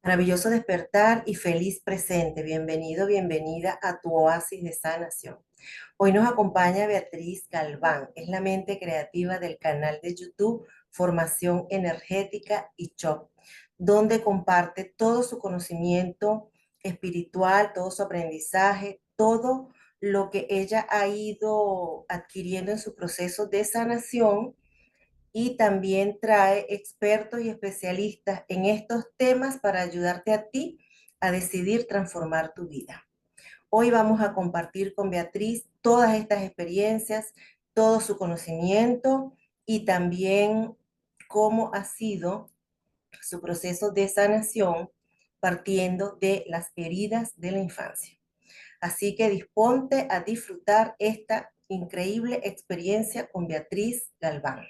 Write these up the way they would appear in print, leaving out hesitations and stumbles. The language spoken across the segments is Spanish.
Maravilloso despertar y feliz presente. Bienvenido, bienvenida a tu oasis de sanación. Hoy nos acompaña Beatriz Galván, es la mente creativa del canal de YouTube Formación Energética y Chop, donde comparte todo su conocimiento espiritual, todo su aprendizaje, todo lo que ella ha ido adquiriendo en su proceso de sanación y también trae expertos y especialistas en estos temas para ayudarte a ti a decidir transformar tu vida. Hoy vamos a compartir con Beatriz todas estas experiencias, todo su conocimiento y también cómo ha sido su proceso de sanación partiendo de las heridas de la infancia. Así que disponte a disfrutar esta increíble experiencia con Beatriz Galván.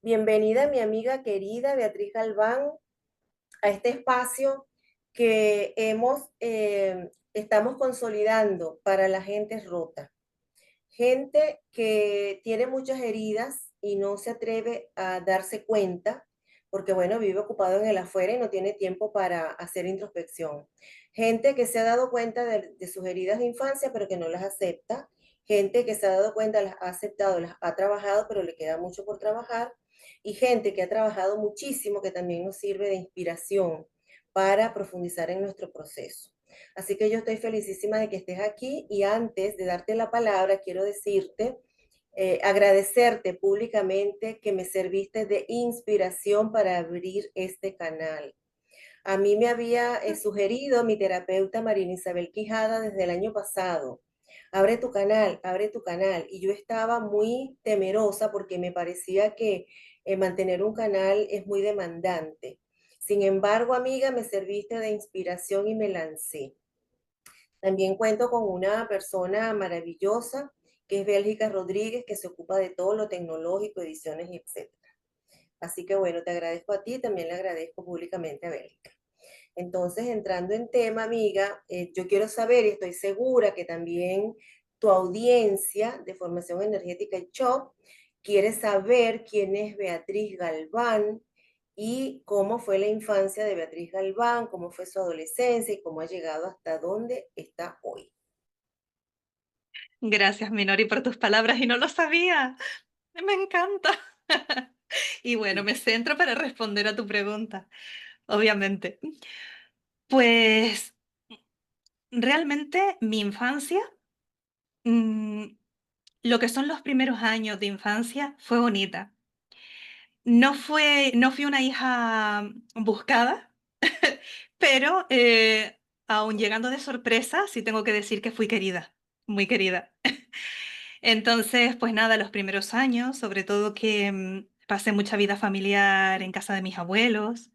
Bienvenida, mi amiga querida Beatriz Galván, a este espacio que estamos consolidando para la gente rota. Gente que tiene muchas heridas y no se atreve a darse cuenta porque, bueno, vive ocupado en el afuera y no tiene tiempo para hacer introspección. Gente que se ha dado cuenta de sus heridas de infancia, pero que no las acepta. Gente que se ha dado cuenta, las ha aceptado, las ha trabajado, pero le queda mucho por trabajar. Y gente que ha trabajado muchísimo, que también nos sirve de inspiración para profundizar en nuestro proceso. Así que yo estoy felicísima de que estés aquí y antes de darte la palabra, quiero decirte, agradecerte públicamente que me serviste de inspiración para abrir este canal. A mí me había sugerido mi terapeuta Marina Isabel Quijada desde el año pasado. Abre tu canal. Y yo estaba muy temerosa porque me parecía que mantener un canal es muy demandante. Sin embargo, amiga, me serviste de inspiración y me lancé. También cuento con una persona maravillosa que es Bélgica Rodríguez, que se ocupa de todo lo tecnológico, ediciones, etc. Así que bueno, te agradezco a ti, también le agradezco públicamente a Bélgica. Entonces, entrando en tema, amiga, yo quiero saber y estoy segura que también tu audiencia de formación energética y CHOP quiere saber quién es Beatriz Galván y cómo fue la infancia de Beatriz Galván, cómo fue su adolescencia y cómo ha llegado hasta donde está hoy. Gracias, Minori, por tus palabras y no lo sabía. Me encanta. Y bueno, me centro para responder a tu pregunta, obviamente. Pues realmente mi infancia, mm, lo que son los primeros años de infancia, fue bonita. No fui una hija buscada, pero aún llegando de sorpresa, sí tengo que decir que fui querida, muy querida. Entonces, pues nada, los primeros años, sobre todo que pasé mucha vida familiar en casa de mis abuelos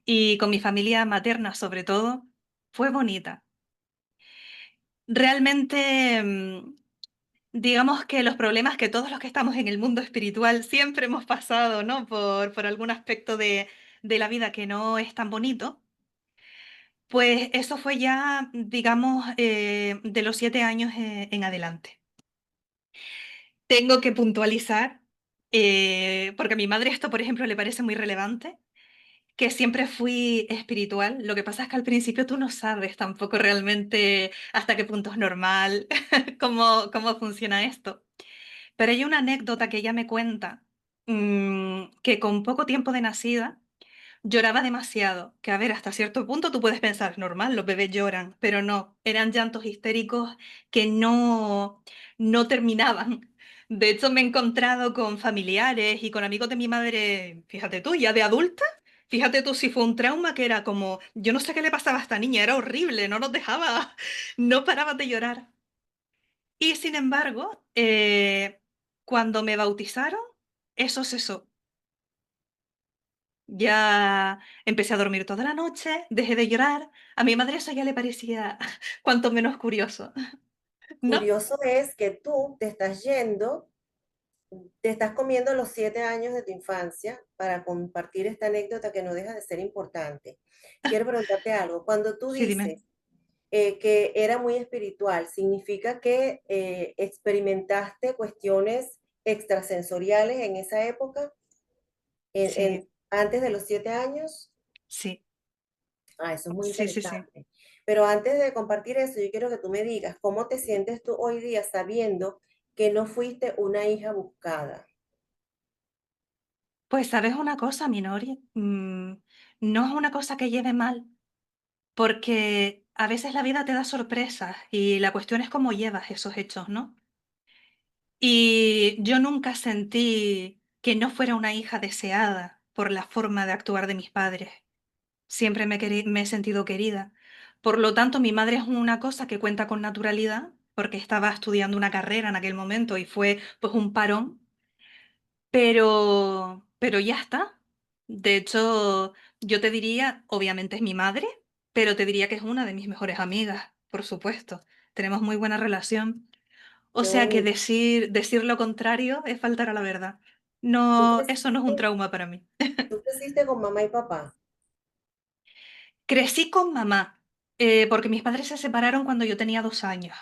y con mi familia materna sobre todo, fue bonita. Realmente, digamos que los problemas que todos los que estamos en el mundo espiritual siempre hemos pasado, ¿no? Por algún aspecto de la vida que no es tan bonito, pues eso fue ya, digamos, de los 7 años en adelante. Tengo que puntualizar, porque a mi madre esto, por ejemplo, le parece muy relevante, que siempre fui espiritual. Lo que pasa es que al principio tú no sabes tampoco realmente hasta qué punto es normal, cómo funciona esto. Pero hay una anécdota que ella me cuenta, que con poco tiempo de nacida lloraba demasiado, que a ver, hasta cierto punto tú puedes pensar, es normal, los bebés lloran, pero no, eran llantos histéricos que no terminaban. De hecho, me he encontrado con familiares y con amigos de mi madre, fíjate tú, ya de adulta, fíjate tú si fue un trauma que era como, yo no sé qué le pasaba a esta niña, era horrible, no nos dejaba, no paraba de llorar. Y sin embargo, cuando me bautizaron, eso cesó. Ya empecé a dormir toda la noche, dejé de llorar. A mi madre eso ya le parecía cuanto menos curioso, ¿no? Curioso es que tú te estás yendo, te estás comiendo los 7 años de tu infancia para compartir esta anécdota que no deja de ser importante. Quiero preguntarte algo. Cuando tú Sí, dime. dices que era muy espiritual, ¿significa que experimentaste cuestiones extrasensoriales en esa época, Sí, antes de los 7 años? sí. Ah, eso es muy Sí, sí, sí. interesante. Pero antes de compartir eso, yo quiero que tú me digas cómo te sientes tú hoy día sabiendo que no fuiste una hija buscada. Pues, ¿sabes una cosa, Minori? No es una cosa que lleve mal, porque a veces la vida te da sorpresas y la cuestión es cómo llevas esos hechos, ¿no? Y yo nunca sentí que no fuera una hija deseada por la forma de actuar de mis padres. Siempre me he sentido querida. Por lo tanto, mi madre es una cosa que cuenta con naturalidad, porque estaba estudiando una carrera en aquel momento y fue pues un parón, pero ya está. De hecho, yo te diría, obviamente es mi madre, pero te diría que es una de mis mejores amigas, por supuesto. Tenemos muy buena relación. O Qué sea que bonito. decir lo contrario es faltar a la verdad. ¿Tú No, eso no es un creciste, trauma para mí. tú creciste con mamá y papá, Crecí con mamá, porque mis padres se separaron cuando yo tenía 2 años.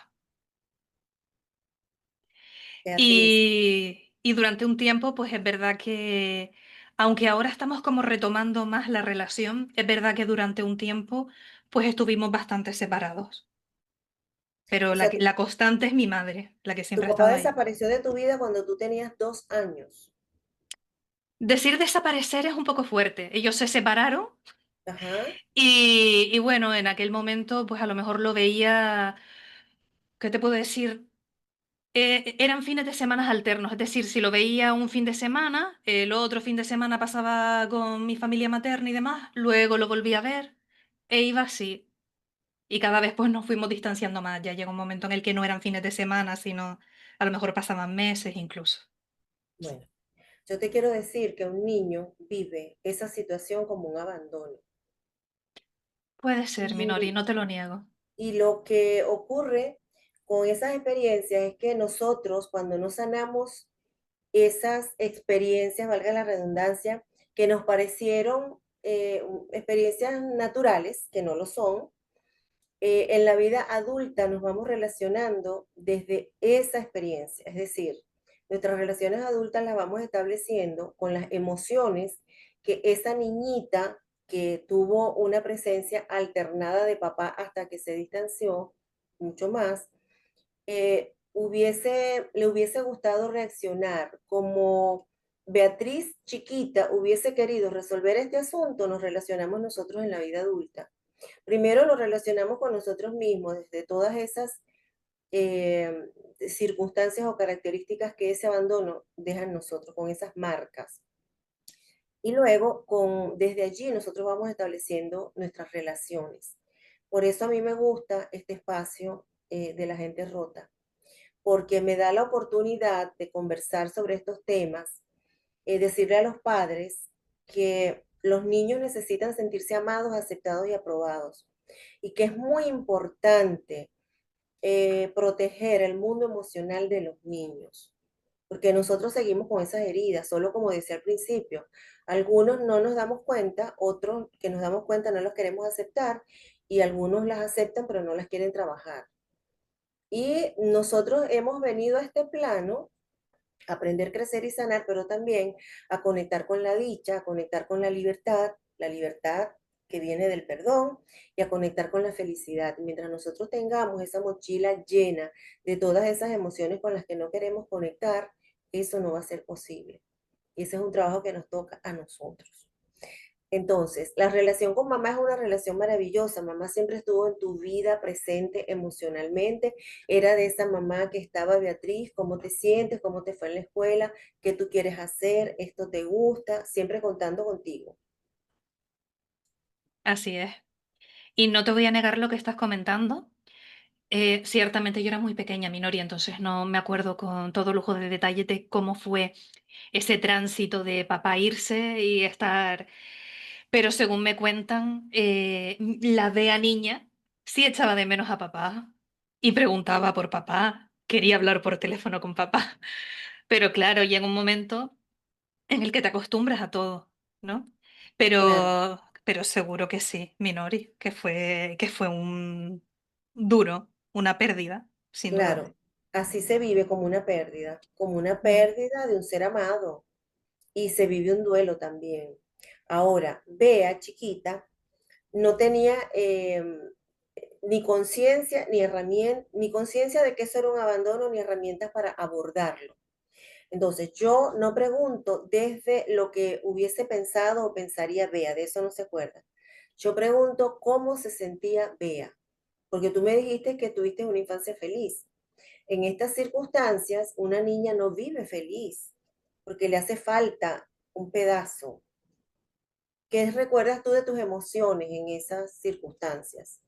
Beatriz? Y durante un tiempo, pues es verdad que, aunque ahora estamos como retomando más la relación, es verdad que durante un tiempo, pues estuvimos bastante separados. Pero O sea, la constante es mi madre, la que tu siempre ha papá estado ahí. desapareció de tu vida cuando tú tenías 2 años. Decir desaparecer es un poco fuerte. Ellos se separaron Ajá. y bueno, en aquel momento, pues a lo mejor lo veía, ¿qué te puedo decir? Eran fines de semana alternos, es decir, si lo veía un fin de semana, el otro fin de semana pasaba con mi familia materna y demás, luego lo volví a ver e iba así. Y cada vez pues nos fuimos distanciando más. Ya llegó un momento en el que no eran fines de semana, sino a lo mejor pasaban meses incluso. Bueno, yo te quiero decir que un niño vive esa situación como un abandono. Puede ser, Minori, Y, no te lo niego. y lo que ocurre con esas experiencias es que nosotros, cuando no sanamos esas experiencias, valga la redundancia, que nos parecieron experiencias naturales, que no lo son, en la vida adulta nos vamos relacionando desde esa experiencia, es decir, nuestras relaciones adultas las vamos estableciendo con las emociones que esa niñita que tuvo una presencia alternada de papá hasta que se distanció mucho más, le hubiese gustado reaccionar como Beatriz chiquita hubiese querido resolver este asunto, nos relacionamos nosotros en la vida adulta. Primero lo relacionamos con nosotros mismos, desde todas esas eh, circunstancias o características que ese abandono deja en nosotros, con esas marcas. Y luego, desde allí, nosotros vamos estableciendo nuestras relaciones. Por eso a mí me gusta este espacio de la gente rota, porque me da la oportunidad de conversar sobre estos temas, decirle a los padres que los niños necesitan sentirse amados, aceptados y aprobados, y que es muy importante proteger el mundo emocional de los niños, porque nosotros seguimos con esas heridas, solo como decía al principio, algunos no nos damos cuenta, otros que nos damos cuenta no los queremos aceptar y algunos las aceptan pero no las quieren trabajar. Y nosotros hemos venido a este plano a aprender, crecer y sanar, pero también a conectar con la dicha, a conectar con la libertad que viene del perdón y a conectar con la felicidad. Mientras nosotros tengamos esa mochila llena de todas esas emociones con las que no queremos conectar, eso no va a ser posible. Y ese es un trabajo que nos toca a nosotros. Entonces, la relación con mamá es una relación maravillosa. Mamá siempre estuvo en tu vida presente emocionalmente. Era de esa mamá que estaba, Beatriz, ¿cómo te sientes? ¿Cómo te fue en la escuela? ¿Qué tú quieres hacer? ¿Esto te gusta? Siempre contando contigo. Así es. Y no te voy a negar lo que estás comentando. Ciertamente yo era muy pequeña, Minori, entonces no me acuerdo con todo lujo de detalle de cómo fue ese tránsito de papá irse y estar. Pero según me cuentan, la Bea niña sí echaba de menos a papá y preguntaba por papá, quería hablar por teléfono con papá. Pero claro, llega un momento en el que te acostumbras a todo, ¿no? Claro, Pero seguro que sí, Minori, que fue un duro, una pérdida, sin duda. claro. Así se vive como una Mm. pérdida de un ser amado. Y se vive un duelo también. Ahora, Bea, chiquita, no tenía ni conciencia, ni herramienta, ni conciencia de que eso era un abandono, ni herramientas para abordarlo. Entonces, yo no pregunto desde lo que hubiese pensado o pensaría Bea, de eso no se acuerda. Yo pregunto cómo se sentía Bea, porque tú me dijiste que tuviste una infancia feliz. En estas circunstancias, una niña no vive feliz, porque le hace falta un pedazo. ¿Qué recuerdas tú de tus emociones en esas circunstancias?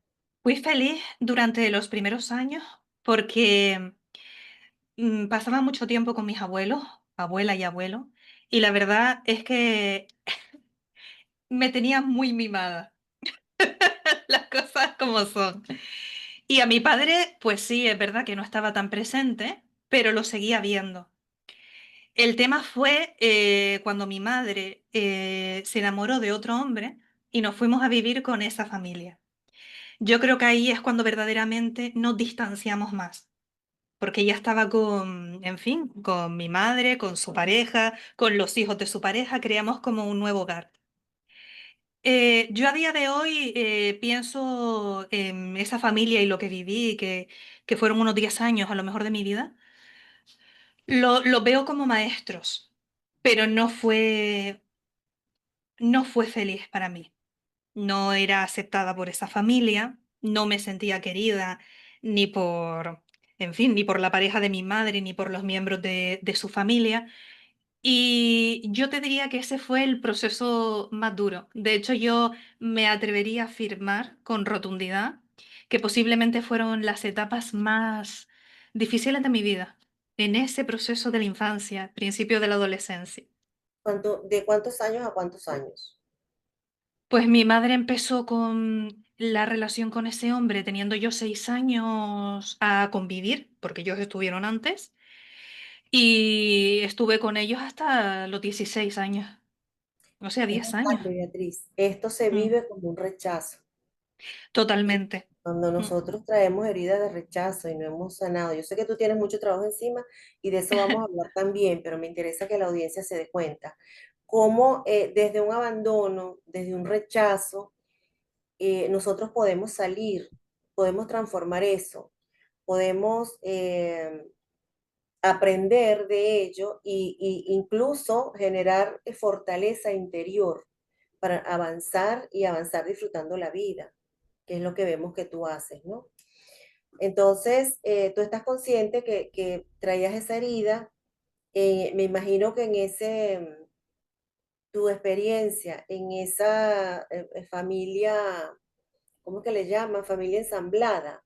Fui feliz durante los primeros años porque pasaba mucho tiempo con mis abuelos, abuela y abuelo, y la verdad es que me tenían muy mimada, las cosas como son. Y a mi padre, pues sí, es verdad que no estaba tan presente, pero lo seguía viendo. El tema fue cuando mi madre se enamoró de otro hombre y nos fuimos a vivir con esa familia. Yo creo que ahí es cuando verdaderamente nos distanciamos más, porque ella estaba con, en fin, con mi madre, con su pareja, con los hijos de su pareja, creamos como un nuevo hogar. Yo a día de hoy pienso en esa familia y lo que viví, que fueron unos 10 años a lo mejor de mi vida, lo veo como maestros, pero no fue feliz para mí. No era aceptada por esa familia, no me sentía querida ni por, en fin, ni por la pareja de mi madre, ni por los miembros de su familia. Y yo te diría que ese fue el proceso más duro. De hecho, yo me atrevería a afirmar con rotundidad que posiblemente fueron las etapas más difíciles de mi vida, en ese proceso de la infancia, principio de la adolescencia. ¿De cuántos años a cuántos años? Pues mi madre empezó con la relación con ese hombre teniendo yo 6 años a convivir, porque ellos estuvieron antes, y estuve con ellos hasta los 16 años, o sea, 10 años. Exacto, Beatriz. Esto se Mm, vive como un rechazo. totalmente. Cuando Mm. nosotros traemos heridas de rechazo y no hemos sanado, yo sé que tú tienes mucho trabajo encima y de eso vamos a hablar también, pero me interesa que la audiencia se dé cuenta cómo desde un abandono, desde un rechazo, nosotros podemos salir, podemos transformar eso, podemos aprender de ello y incluso generar fortaleza interior para avanzar y avanzar disfrutando la vida, que es lo que vemos que tú haces, ¿no? Entonces, tú estás consciente que traías esa herida, me imagino que en tu experiencia, en esa familia, ¿cómo que le llaman? Familia ensamblada,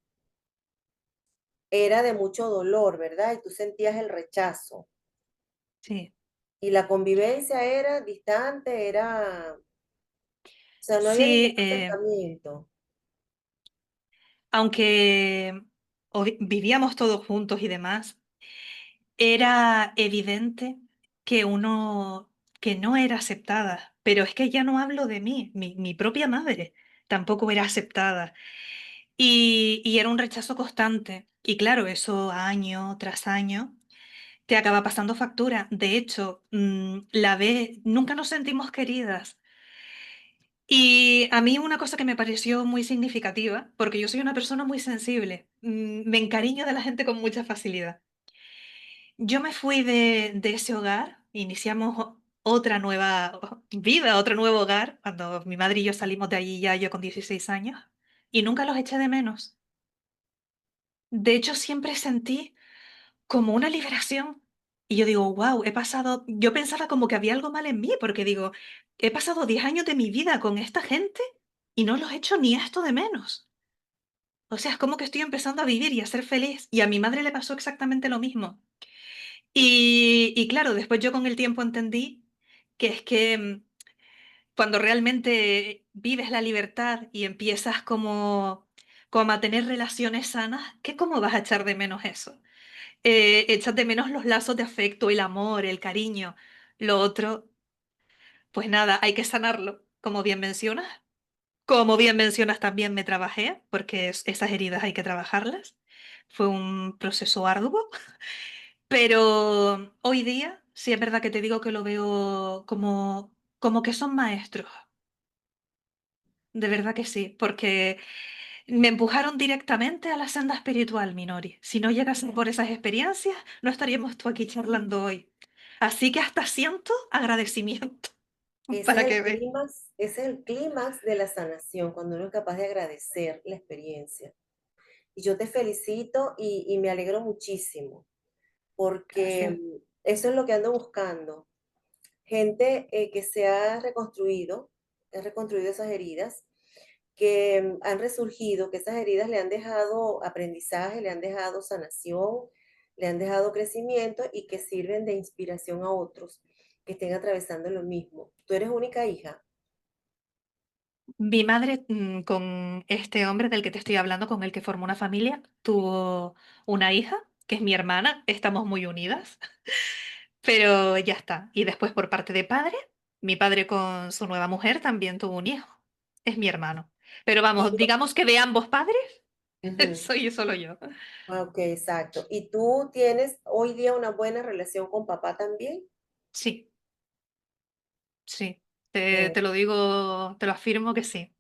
era de mucho dolor, ¿verdad? Y tú sentías el rechazo. Sí, Y la convivencia era distante, o sea, no había ningún sí, acercamiento. aunque vivíamos todos juntos y demás, era evidente que que no era aceptada. Pero es que ya no hablo de mí, mi propia madre tampoco era aceptada. Y era un rechazo constante. Y claro, eso año tras año te acaba pasando factura. De hecho, nunca nos sentimos queridas. Y a mí una cosa que me pareció muy significativa, porque yo soy una persona muy sensible, me encariño de la gente con mucha facilidad. Yo me fui de ese hogar, iniciamos otra nueva vida, otro nuevo hogar, cuando mi madre y yo salimos de allí ya yo con 16 años, y nunca los eché de menos. De hecho, siempre sentí como una liberación. Y yo digo, wow, yo pensaba como que había algo mal en mí, porque digo, he pasado 10 años de mi vida con esta gente y no los echo ni esto de menos. O sea, es como que estoy empezando a vivir y a ser feliz. Y a mi madre le pasó exactamente lo mismo. Y claro, después yo con el tiempo entendí que es que cuando realmente vives la libertad y empiezas como a tener relaciones sanas, ¿qué cómo vas a echar de menos eso? Echas de menos los lazos de afecto, el amor, el cariño. Lo otro, pues nada, hay que sanarlo, como bien mencionas. Como bien mencionas, también me trabajé, porque esas heridas hay que trabajarlas. Fue un proceso arduo, pero hoy día sí es verdad que te digo que lo veo como que son maestros. de verdad que sí, porque me empujaron directamente a la senda espiritual, Minori. Si no llegasen por esas experiencias, no estaríamos tú aquí charlando hoy. Así que hasta siento agradecimiento para que veas. Ese es el clímax de la sanación, cuando uno es capaz de agradecer la experiencia. Y yo te felicito y me alegro muchísimo, porque Gracias. eso es lo que ando buscando. Gente que se ha reconstruido esas heridas, que han resurgido, que esas heridas le han dejado aprendizaje, le han dejado sanación, le han dejado crecimiento y que sirven de inspiración a otros que estén atravesando lo mismo. Tú eres única hija. Mi madre, con este hombre del que te estoy hablando, con el que formó una familia, tuvo una hija, que es mi hermana, estamos muy unidas, pero ya está. Y después por parte de padre, mi padre con su nueva mujer también tuvo un hijo, es mi hermano. Pero Y vamos, digamos que de ambos padres, ujú, soy solo yo. ok, exacto. ¿Y tú tienes hoy día una buena relación con papá también? Sí, sí, Qué te bueno. lo digo, te lo afirmo que sí.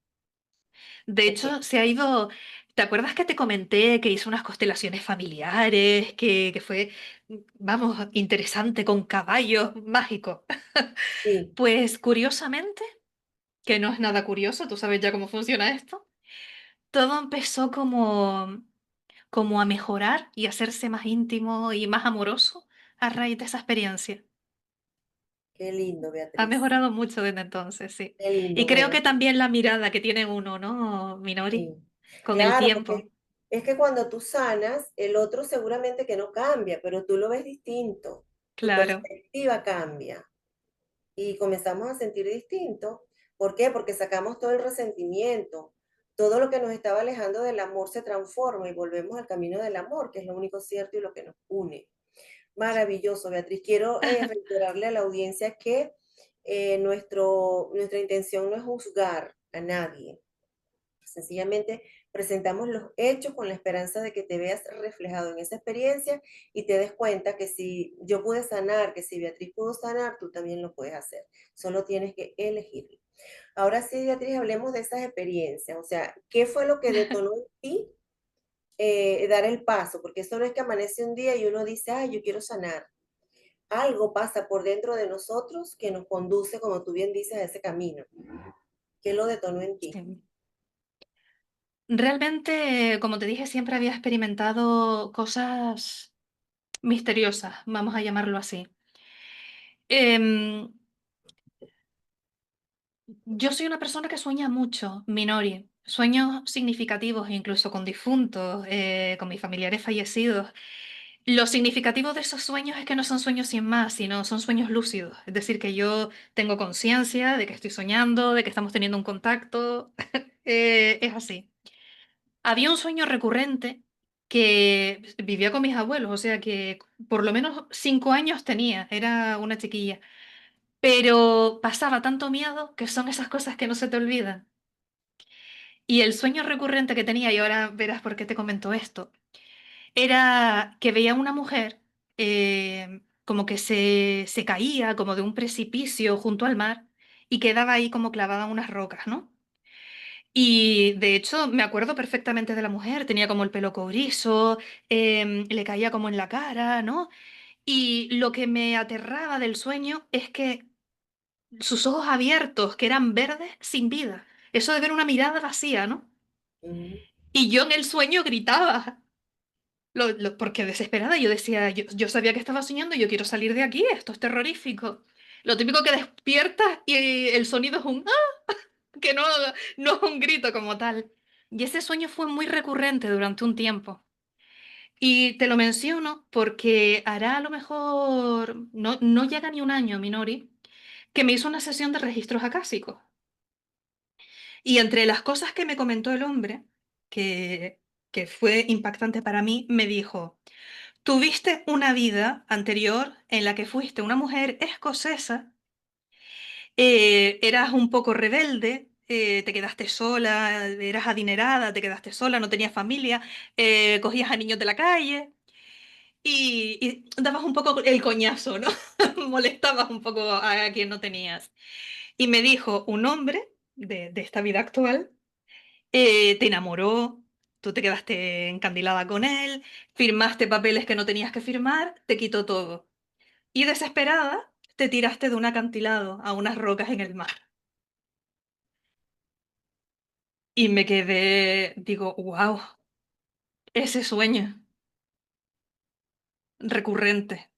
De Ok, hecho, se ha ido. ¿Te acuerdas que te comenté que hizo unas constelaciones familiares, que fue, vamos, interesante, con caballos mágicos? sí, Pues curiosamente, que no es nada curioso, tú sabes ya cómo funciona esto, todo empezó como a mejorar y a hacerse más íntimo y más amoroso a raíz de esa experiencia. qué lindo, Ha Beatriz. mejorado mucho desde entonces, sí. Qué Y lindo. creo Bueno, que también la mirada que tiene uno, ¿no, Minori? sí. Con el Claro, tiempo. porque es que cuando tú sanas, el otro seguramente que no cambia, pero tú lo ves distinto. Tu Claro. perspectiva cambia y comenzamos a sentir distinto. ¿Por qué? Porque sacamos todo el resentimiento. Todo lo que nos estaba alejando del amor se transforma y volvemos al camino del amor, que es lo único cierto y lo que nos une. Maravilloso, Beatriz. Quiero reiterarle a la audiencia que nuestra intención no es juzgar a nadie. Sencillamente presentamos los hechos con la esperanza de que te veas reflejado en esa experiencia y te des cuenta que si yo pude sanar, que si Beatriz pudo sanar, tú también lo puedes hacer. Solo tienes que elegirlo. Ahora sí, Beatriz, hablemos de esas experiencias. O sea, ¿qué fue lo que detonó en ti dar el paso? Porque eso no es que amanece un día y uno dice, ay, yo quiero sanar. Algo pasa por dentro de nosotros que nos conduce, como tú bien dices, a ese camino. ¿Qué lo detonó en ti? Sí. Realmente, como te dije, siempre había experimentado cosas misteriosas, vamos a llamarlo así. Em, yo soy una persona que sueña mucho, Minori. Sueños significativos, incluso con difuntos, con mis familiares fallecidos. Lo significativo de esos sueños es que no son sueños sin más, sino son sueños lúcidos. Es decir, que yo tengo conciencia de que estoy soñando, de que estamos teniendo un contacto. Es así. Había un sueño recurrente que vivía con mis abuelos, o sea que por lo menos 5 años tenía, era una chiquilla, pero pasaba tanto miedo que son esas cosas que no se te olvidan. Y el sueño recurrente que tenía, y ahora verás por qué te comento esto, era que veía a una mujer como que se caía como de un precipicio junto al mar y quedaba ahí como clavada en unas rocas, ¿no? Y de hecho me acuerdo perfectamente de la mujer, tenía como el pelo cobrizo, le caía como en la cara, ¿no? Y lo que me aterraba del sueño es que sus ojos abiertos, que eran verdes, sin vida. Eso de ver una mirada vacía, ¿no? Ujú, Y yo en el sueño gritaba, porque desesperada yo decía, yo sabía que estaba soñando, yo quiero salir de aquí, esto es terrorífico. Lo típico que despiertas y el sonido es un que no es un grito como tal. Y ese sueño fue muy recurrente durante un tiempo. Y te lo menciono porque hará a lo mejor, no llega ni un año, Minori, que me hizo una sesión de registros acásicos. Y entre las cosas que me comentó el hombre, que fue impactante para mí, me dijo, tuviste una vida anterior en la que fuiste una mujer escocesa, eras un poco rebelde, te quedaste sola, eras adinerada, te quedaste sola, no tenías familia, cogías a niños de la calle y dabas un poco el coñazo, ¿no? Molestabas un poco a quien no tenías. Y me dijo un hombre de esta vida actual, te enamoró, tú te quedaste encandilada con él, firmaste papeles que no tenías que firmar, te quitó todo. Y desesperada, te tiraste de un acantilado a unas rocas en el mar. Y me quedé, digo, wow, ese sueño recurrente.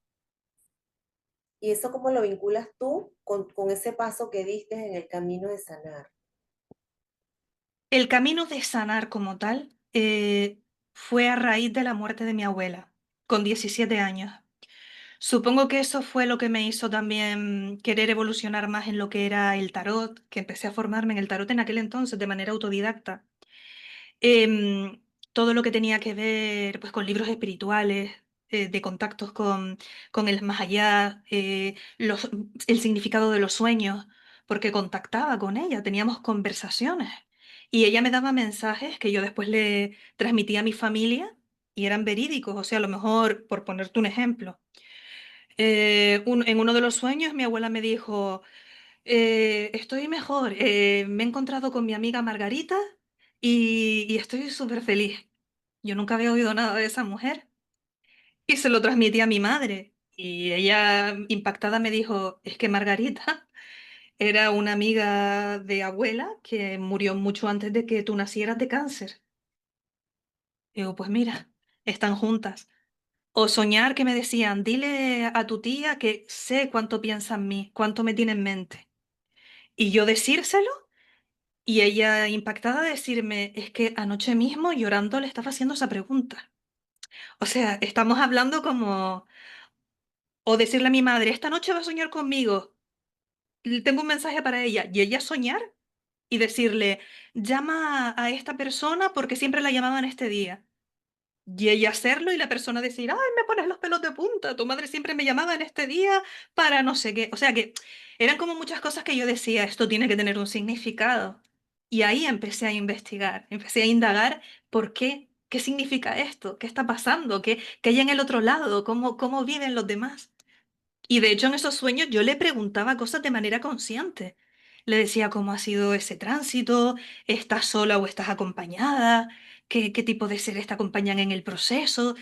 ¿Y eso cómo lo vinculas tú con ese paso que diste en el camino de sanar? El camino de sanar como tal fue a raíz de la muerte de mi abuela, con 17 años. Supongo que eso fue lo que me hizo también querer evolucionar más en lo que era el tarot, que empecé a formarme en el tarot en aquel entonces de manera autodidacta. Em, Todo lo que tenía que ver pues, con libros espirituales, de contactos con el más allá, el significado de los sueños, porque contactaba con ella, teníamos conversaciones y ella me daba mensajes que yo después le transmitía a mi familia y eran verídicos. O sea, a lo mejor, por ponerte un ejemplo, en uno de los sueños mi abuela me dijo, estoy mejor, me he encontrado con mi amiga Margarita y estoy súper feliz. Yo nunca había oído nada de esa mujer y se lo transmití a mi madre y ella impactada me dijo, es que Margarita era una amiga de abuela que murió mucho antes de que tú nacieras de cáncer. Digo, pues mira, están juntas. O soñar que me decían, dile a tu tía que sé cuánto piensa en mí, cuánto me tiene en mente. Y yo decírselo y ella impactada decirme, es que anoche mismo llorando le estaba haciendo esa pregunta. O sea, estamos hablando como, o decirle a mi madre, esta noche va a soñar conmigo, tengo un mensaje para ella, y ella soñar y decirle, llama a esta persona porque siempre la llamaban este día. Y ella hacerlo y la persona decir, ay, me pones los pelos de punta, tu madre siempre me llamaba en este día para no sé qué. O sea que eran como muchas cosas que yo decía, esto tiene que tener un significado. Y ahí empecé a investigar, empecé a indagar por qué, qué significa esto, qué está pasando, qué hay en el otro lado, cómo viven los demás. Y de hecho en esos sueños yo le preguntaba cosas de manera consciente. Le decía cómo ha sido ese tránsito, estás sola o estás acompañada, qué tipo de seres te acompañan en el proceso.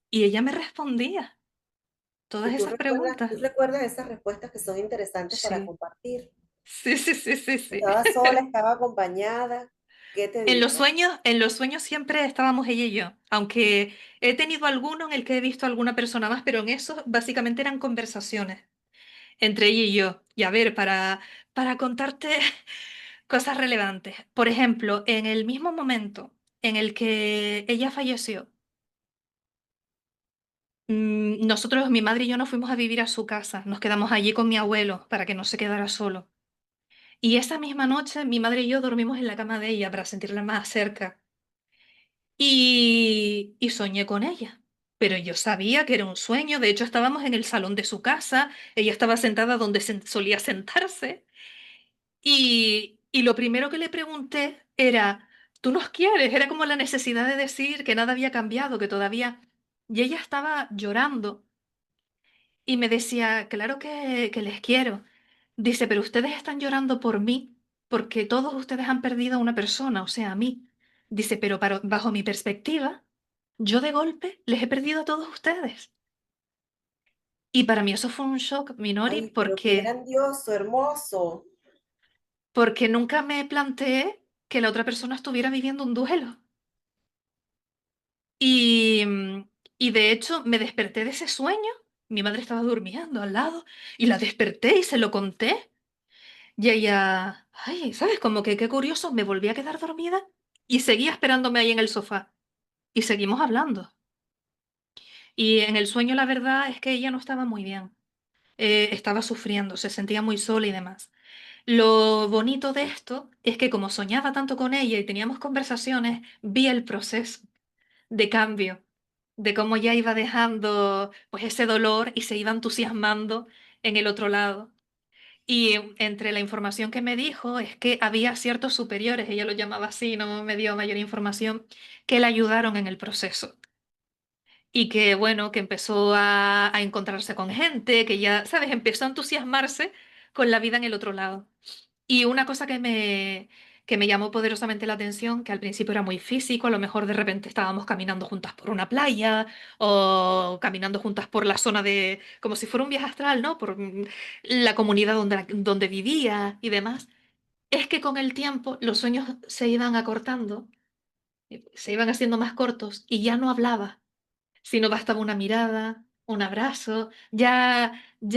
Y ella me respondía todas ¿Y esas tú preguntas. recuerdas esas respuestas que son interesantes para Sí, compartir? sí, sí, sí, sí, sí. ¿Estaba sola, estaba acompañada? ¿Qué te dijo? En los sueños siempre estábamos ella y yo, aunque he tenido alguno en el que he visto a alguna persona más, pero en esos básicamente eran conversaciones entre ella y yo. Y a ver, para contarte cosas relevantes. Por ejemplo, en el mismo momento en el que ella falleció, nosotros, mi madre y yo nos fuimos a vivir a su casa, nos quedamos allí con mi abuelo para que no se quedara solo. Y esa misma noche mi madre y yo dormimos en la cama de ella para sentirla más cerca. Y soñé con ella. Pero yo sabía que era un sueño, de hecho estábamos en el salón de su casa, ella estaba sentada donde solía sentarse. Y lo primero que le pregunté era, ¿tú nos quieres? Era como la necesidad de decir que nada había cambiado, que todavía... Y ella estaba llorando y me decía, claro que les quiero. Dice, pero ustedes están llorando por mí, porque todos ustedes han perdido a una persona, o sea, a mí. Dice, pero bajo mi perspectiva, yo de golpe les he perdido a todos ustedes. Y para mí eso fue un shock, Minori, Ay, pero qué grandioso, hermoso. porque nunca me planteé que la otra persona estuviera viviendo un duelo. Y, y de hecho me desperté de ese sueño, mi madre estaba durmiendo al lado, y la desperté y se lo conté. Y ella, ay, ¿sabes? Como que qué curioso, me volví a quedar dormida y seguía esperándome ahí en el sofá. Y seguimos hablando. Y en el sueño la verdad es que ella no estaba muy bien. Estaba sufriendo, se sentía muy sola y demás. Lo bonito de esto es que como soñaba tanto con ella y teníamos conversaciones, vi el proceso de cambio, de cómo ya iba dejando pues ese dolor y se iba entusiasmando en el otro lado. Y entre la información que me dijo es que había ciertos superiores, ella lo llamaba así, no me dio mayor información, que la ayudaron en el proceso. Y que bueno, que empezó a encontrarse con gente, que ya, ¿sabes? Empezó a entusiasmarse con la vida en el otro lado. Y una cosa que me llamó poderosamente la atención, que al principio era muy físico, a lo mejor de repente estábamos caminando juntas por una playa o caminando juntas por la zona de, como si fuera un viaje astral, ¿no? Por la comunidad donde vivía y demás. Es que con el tiempo los sueños se iban acortando, se iban haciendo más cortos y ya no hablaba, sino bastaba una mirada, un abrazo, ya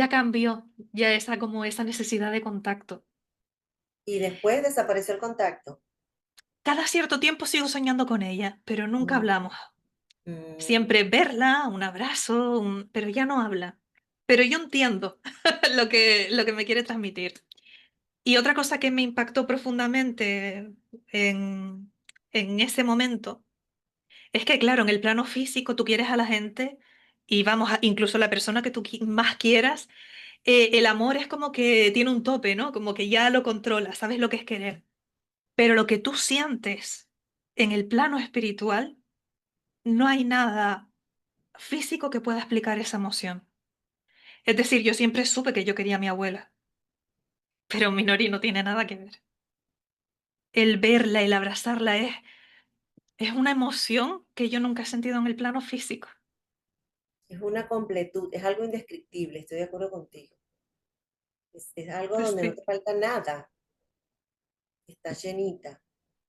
cambió, ya esa como esa necesidad de contacto. Y después desapareció el contacto. Cada cierto tiempo sigo soñando con ella, pero nunca Mm, hablamos. mm. Siempre verla, un abrazo, pero ya no habla. Pero yo entiendo lo que me quiere transmitir. Y otra cosa que me impactó profundamente en, en ese momento es que, claro, en el plano físico tú quieres a la gente y vamos, incluso la persona que tú más quieras, el amor es como que tiene un tope, ¿no? Como que ya lo controla, sabes lo que es querer. Pero lo que tú sientes en el plano espiritual, no hay nada físico que pueda explicar esa emoción. Es decir, yo siempre supe que yo quería a mi abuela, pero Minori no tiene nada que ver. El verla, el abrazarla es una emoción que yo nunca he sentido en el plano físico. Es una completud, es algo indescriptible, estoy de acuerdo contigo. Es algo Pues donde no te sí. falta nada, está llenita.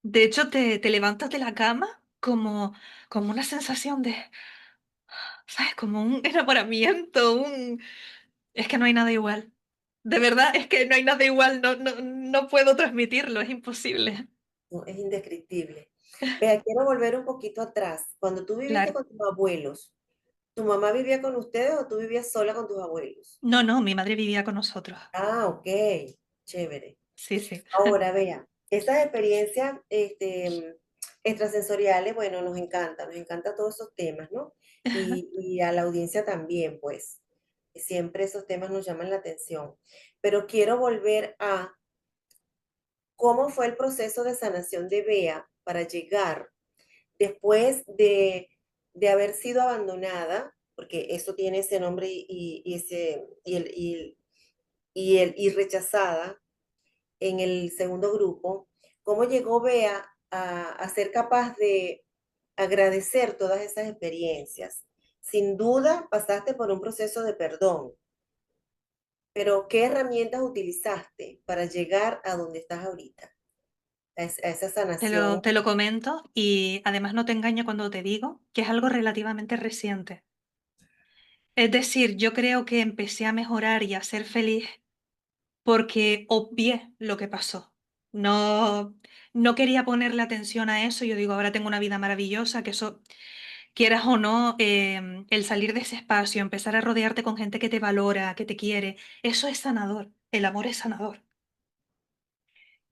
De hecho, te levantas de la cama como una sensación de, ¿sabes? Como un enamoramiento, un... Es que no hay nada igual. De verdad, es que no hay nada igual, no puedo transmitirlo, es imposible. No, es indescriptible. Vea, quiero volver un poquito atrás. Cuando tú viviste Claro. con tus abuelos, ¿tu mamá vivía con ustedes o tú vivías sola con tus abuelos? No, no, mi madre vivía con nosotros. Ah, ok, chévere. Sí, sí. Ahora, vea, estas experiencias extrasensoriales, bueno, nos encanta todos esos temas, ¿no? Y a la audiencia también, pues, siempre esos temas nos llaman la atención. Pero quiero volver a cómo fue el proceso de sanación de Bea para llegar después de haber sido abandonada, porque eso tiene ese nombre y rechazada en el segundo grupo, cómo llegó Bea a ser capaz de agradecer todas esas experiencias. Sin duda pasaste por un proceso de perdón, pero ¿qué herramientas utilizaste para llegar a donde estás ahorita? A esa sanación. Te lo comento y además no te engaño cuando te digo que es algo relativamente reciente. Es decir, yo creo que empecé a mejorar y a ser feliz porque obvié lo que pasó. No, no quería ponerle atención a eso. Yo digo, ahora tengo una vida maravillosa, que eso, quieras o no, el salir de ese espacio, empezar a rodearte con gente que te valora, que te quiere, eso es sanador. El amor es sanador.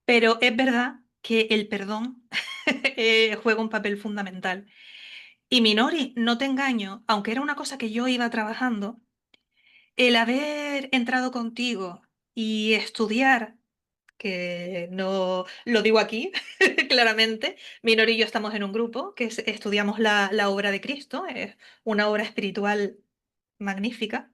Pero es verdad que el perdón juega un papel fundamental. Y Minori, no te engaño, aunque era una cosa que yo iba trabajando, el haber entrado contigo y estudiar, que no lo digo aquí claramente, Minori y yo estamos en un grupo que estudiamos la obra de Cristo, es una obra espiritual magnífica.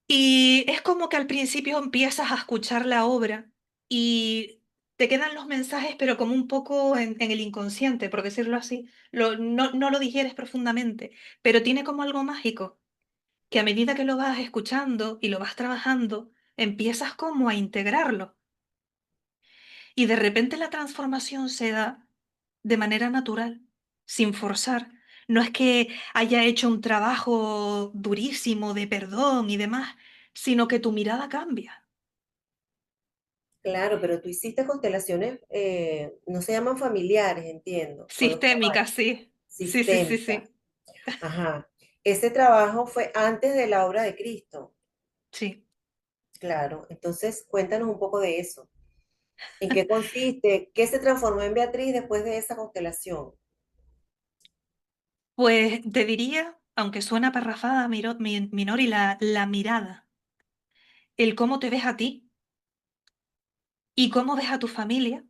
Y es como que al principio empiezas a escuchar la obra y te quedan los mensajes, pero como un poco en el inconsciente, por decirlo así. No lo digieres profundamente, pero tiene como algo mágico, que a medida que lo vas escuchando y lo vas trabajando, empiezas como a integrarlo. Y de repente la transformación se da de manera natural, sin forzar. No es que haya hecho un trabajo durísimo de perdón y demás, sino que tu mirada cambia. Claro, pero tú hiciste constelaciones, no se llaman familiares, entiendo, con los Sistémica, caballos, sí. Sí, sí, sí, sistémicas. sí. Ajá. Ese trabajo fue antes de la obra de Cristo. Sí. Claro. Entonces, cuéntanos un poco de eso. ¿En qué consiste? ¿Qué se transformó en Beatriz después de esa constelación? Pues te diría, aunque suena parrafada, Minori, la mirada, el cómo te ves a ti y cómo ves a tu familia,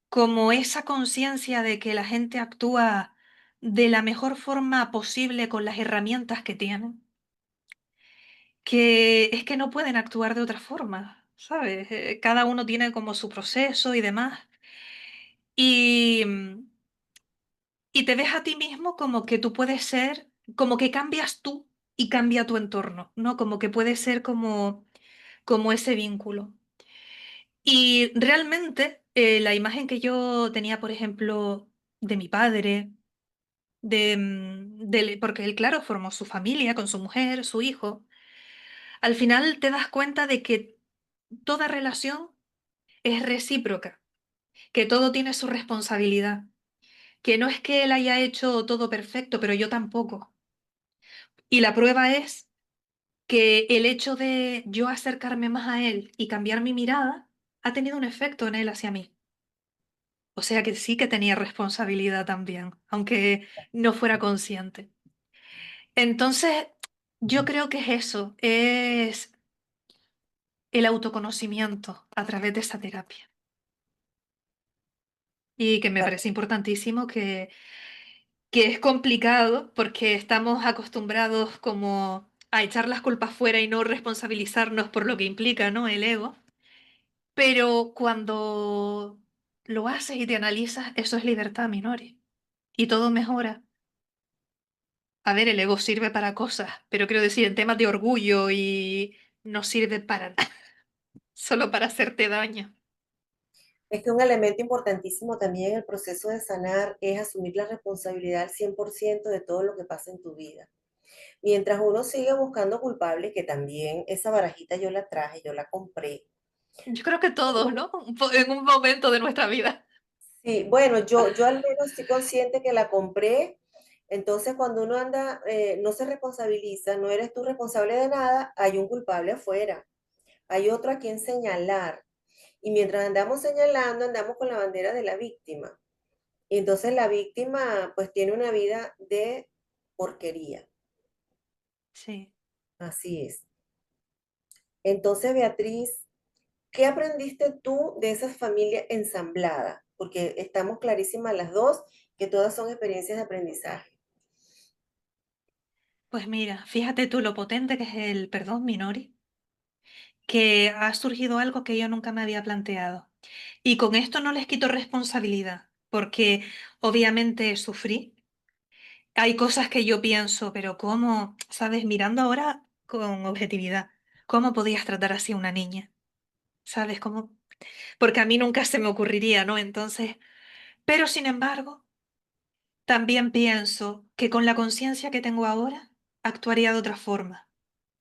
como esa conciencia de que la gente actúa de la mejor forma posible con las herramientas que tienen, que es que no pueden actuar de otra forma. ¿sabes? Cada uno tiene como su proceso y demás. Y, y te ves a ti mismo como que tú puedes ser, como que cambias tú y cambia tu entorno, ¿no? Como que puede ser como ese vínculo. Y realmente la imagen que yo tenía, por ejemplo, de mi padre, porque él, claro, formó su familia con su mujer, su hijo, al final te das cuenta de que toda relación es recíproca, que todo tiene su responsabilidad, que no es que él haya hecho todo perfecto, pero yo tampoco. Y la prueba es que el hecho de yo acercarme más a él y cambiar mi mirada ha tenido un efecto en él hacia mí. O sea que sí que tenía responsabilidad también, aunque no fuera consciente. Entonces, yo creo que es eso, es el autoconocimiento a través de esa terapia. Y que me Para- parece importantísimo que es complicado porque estamos acostumbrados como a echar las culpas fuera y no responsabilizarnos por lo que implica, ¿no? El ego. Pero cuando lo haces y te analizas, eso es libertad, Minori. Y todo mejora. A ver, el ego sirve para cosas, pero quiero decir, en temas de orgullo y no sirve para nada, solo para hacerte daño. Es que un elemento importantísimo también en el proceso de sanar es asumir la responsabilidad al 100% de todo lo que pasa en tu vida. Mientras uno sigue buscando culpables, que también esa barajita yo la traje, yo la compré. Yo creo que todos, ¿no? En un momento de nuestra vida. Sí, bueno, yo al menos estoy consciente que la compré. Entonces, cuando uno anda, no se responsabiliza, no eres tú responsable de nada, hay un culpable afuera, hay otro a quien señalar. Y mientras andamos señalando, andamos con la bandera de la víctima. Y entonces la víctima pues tiene una vida de porquería. Sí. Así es. Entonces, Beatriz, ¿qué aprendiste tú de esa familia ensamblada? Porque estamos clarísimas las dos que todas son experiencias de aprendizaje. Pues mira, fíjate tú lo potente que es el perdón, Minori, que ha surgido algo que yo nunca me había planteado. Y con esto no les quito responsabilidad, porque obviamente sufrí. Hay cosas que yo pienso, pero ¿cómo, sabes, mirando ahora con objetividad, cómo podías tratar así a una niña? ¿Sabes cómo? Porque a mí nunca se me ocurriría, ¿no? Entonces, pero sin embargo, también pienso que con la conciencia que tengo ahora, actuaría de otra forma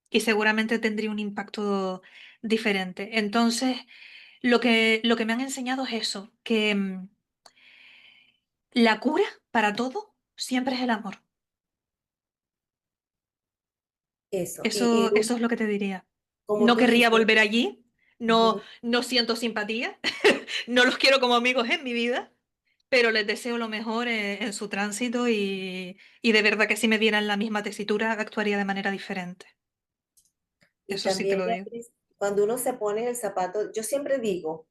y seguramente tendría un impacto diferente. Entonces, lo que me han enseñado es eso, que la cura para todo siempre es el amor. Eso. Eso es lo que te diría. Como No tú querría dices, volver allí, no, ujú, no siento simpatía, no los quiero como amigos en mi vida, pero les deseo lo mejor en su tránsito y de verdad que si me dieran la misma tesitura actuaría de manera diferente. y Eso sí te también, lo digo. Beatriz, cuando uno se pone en el zapato, yo siempre digo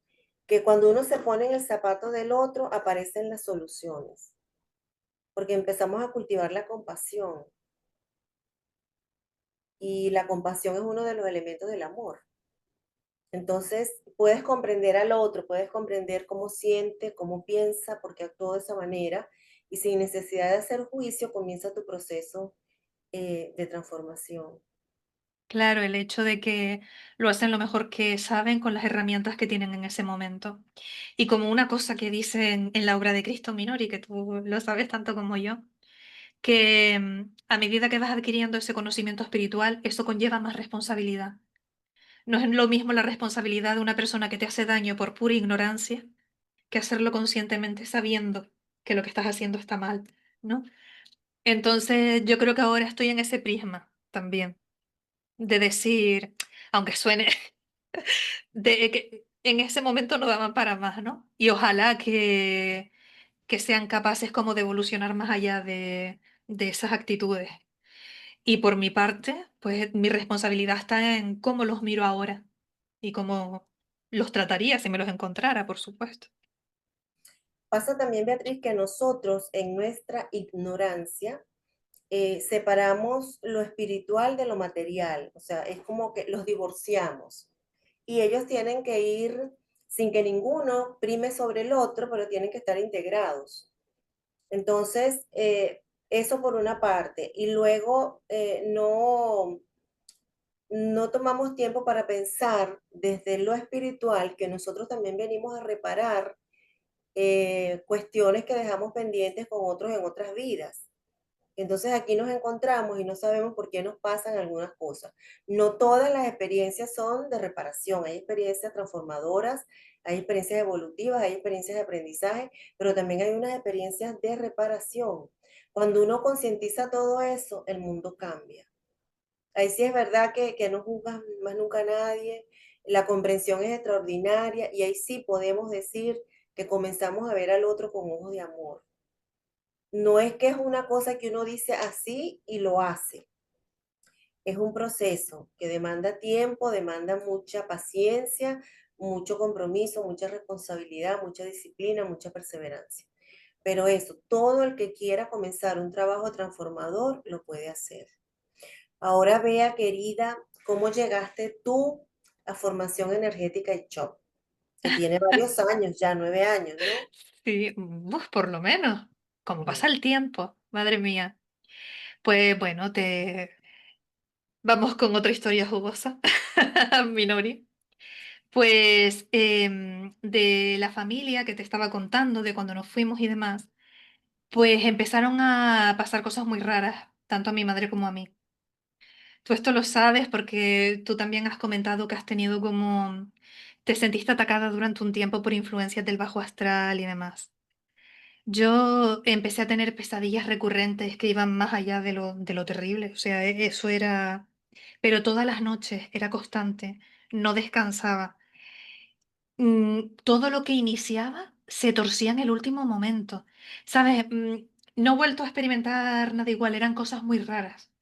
que cuando uno se pone en el zapato del otro, aparecen las soluciones, porque empezamos a cultivar la compasión y la compasión es uno de los elementos del amor. Entonces, puedes comprender al otro, puedes comprender cómo siente, cómo piensa, por qué actuó de esa manera, y sin necesidad de hacer juicio, comienza tu proceso de transformación. Claro, el hecho de que lo hacen lo mejor que saben con las herramientas que tienen en ese momento. Y como una cosa que dicen en la obra de Cristo Minori, que tú lo sabes tanto como yo, que a medida que vas adquiriendo ese conocimiento espiritual, eso conlleva más responsabilidad. No es lo mismo la responsabilidad de una persona que te hace daño por pura ignorancia que hacerlo conscientemente sabiendo que lo que estás haciendo está mal, ¿no? Entonces yo creo que ahora estoy en ese prisma también, de decir, aunque suene, de que en ese momento no daban para más, ¿no? Y ojalá que sean capaces como de evolucionar más allá de esas actitudes. Y por mi parte, pues mi responsabilidad está en cómo los miro ahora y cómo los trataría si me los encontrara, por supuesto. Pasa también, Beatriz, que nosotros en nuestra ignorancia separamos lo espiritual de lo material, o sea, es como que los divorciamos. y ellos tienen que ir sin que ninguno prime sobre el otro, pero tienen que estar integrados. Entonces, eso por una parte. Y luego, no tomamos tiempo para pensar desde lo espiritual que nosotros también venimos a reparar cuestiones que dejamos pendientes con otros en otras vidas. Entonces aquí nos encontramos y no sabemos por qué nos pasan algunas cosas. No todas las experiencias son de reparación, hay experiencias transformadoras, hay experiencias evolutivas, hay experiencias de aprendizaje, pero también hay unas experiencias de reparación. Cuando uno concientiza todo eso, el mundo cambia. Ahí sí es verdad que no juzgas más nunca a nadie, la comprensión es extraordinaria y ahí sí podemos decir que comenzamos a ver al otro con ojos de amor. No es que es una cosa que uno dice así y lo hace. Es un proceso que demanda tiempo, demanda mucha paciencia, mucho compromiso, mucha responsabilidad, mucha disciplina, mucha perseverancia. Pero eso, todo el que quiera comenzar un trabajo transformador lo puede hacer. Ahora vea, querida, cómo llegaste tú a formación energética y CHOP, que tiene varios años ya, 9 años, ¿no? Sí, por lo menos. Como pasa Mm. el tiempo, madre mía. Pues bueno, te vamos con otra historia jugosa, Minori. Pues de la familia que te estaba contando, de cuando nos fuimos y demás, pues empezaron a pasar cosas muy raras, tanto a mi madre como a mí. Tú esto lo sabes porque tú también has comentado que has tenido como... Te sentiste atacada durante un tiempo por influencias del bajo astral y demás. Yo empecé a tener pesadillas recurrentes que iban más allá de lo terrible. O sea, eso era... Pero todas las noches era constante, no descansaba. Todo lo que iniciaba se torcía en el último momento. ¿Sabes? No he vuelto a experimentar nada igual, eran cosas muy raras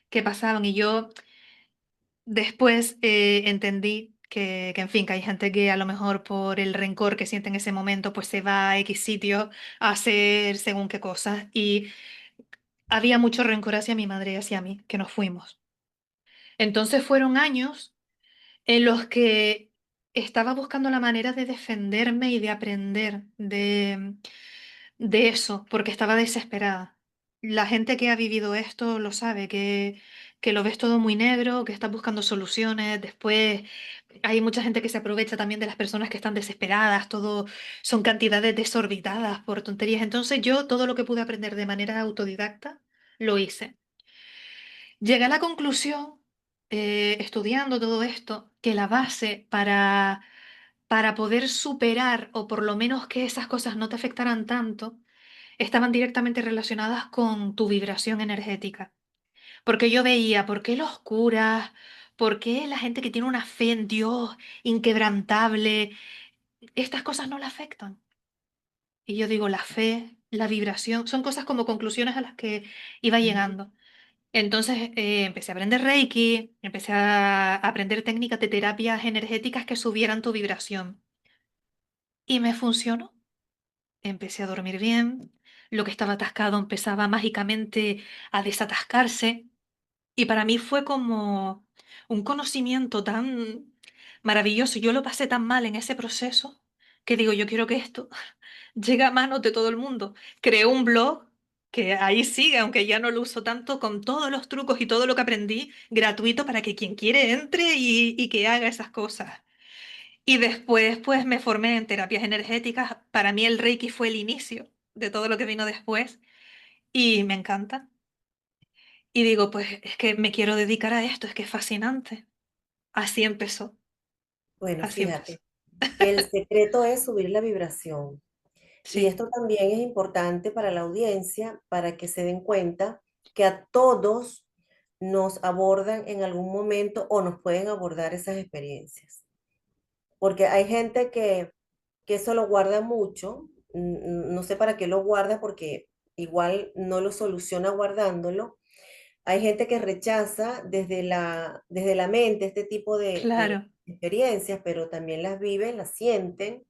que pasaban y yo después entendí que, en fin, que hay gente que a lo mejor por el rencor que siente en ese momento, pues se va a X sitio a hacer según qué cosas. Y había mucho rencor hacia mi madre y hacia mí, que nos fuimos. Entonces fueron años en los que estaba buscando la manera de defenderme y de aprender de eso, porque estaba desesperada. La gente que ha vivido esto lo sabe, que lo ves todo muy negro, que estás buscando soluciones. Después hay mucha gente que se aprovecha también de las personas que están desesperadas, todo son cantidades desorbitadas por tonterías. Entonces yo todo lo que pude aprender de manera autodidacta, lo hice. Llegué a la conclusión, estudiando todo esto, que la base para poder superar o por lo menos que esas cosas no te afectaran tanto, estaban directamente relacionadas con tu vibración energética. Porque yo veía, ¿por qué los curas? ¿Por qué la gente que tiene una fe en Dios inquebrantable? Estas cosas no la afectan. Y yo digo, la fe, la vibración, son cosas como conclusiones a las que iba Ujú. llegando. Entonces empecé a aprender Reiki, empecé a aprender técnicas de terapias energéticas que subieran tu vibración. Y me funcionó. Empecé a dormir bien, lo que estaba atascado empezaba mágicamente a desatascarse. Y para mí fue como un conocimiento tan maravilloso. Yo lo pasé tan mal en ese proceso que digo, yo quiero que esto llegue a manos de todo el mundo. Creé un blog que ahí sigue, aunque ya no lo uso tanto, con todos los trucos y todo lo que aprendí gratuito para que quien quiere entre y que haga esas cosas. Y después, pues me formé en terapias energéticas. Para mí el Reiki fue el inicio de todo lo que vino después y me encanta. Y digo, pues es que me quiero dedicar a esto, es que es fascinante. Así empezó, Bueno, así empezó. fíjate, el secreto es subir la vibración. Y Sí, esto también es importante para la audiencia, para que se den cuenta que a todos nos abordan en algún momento o nos pueden abordar esas experiencias. Porque hay gente que eso lo guarda mucho, no sé para qué lo guarda porque igual no lo soluciona guardándolo. Hay gente que rechaza desde la mente este tipo de claro, experiencias, pero también las viven, las sienten.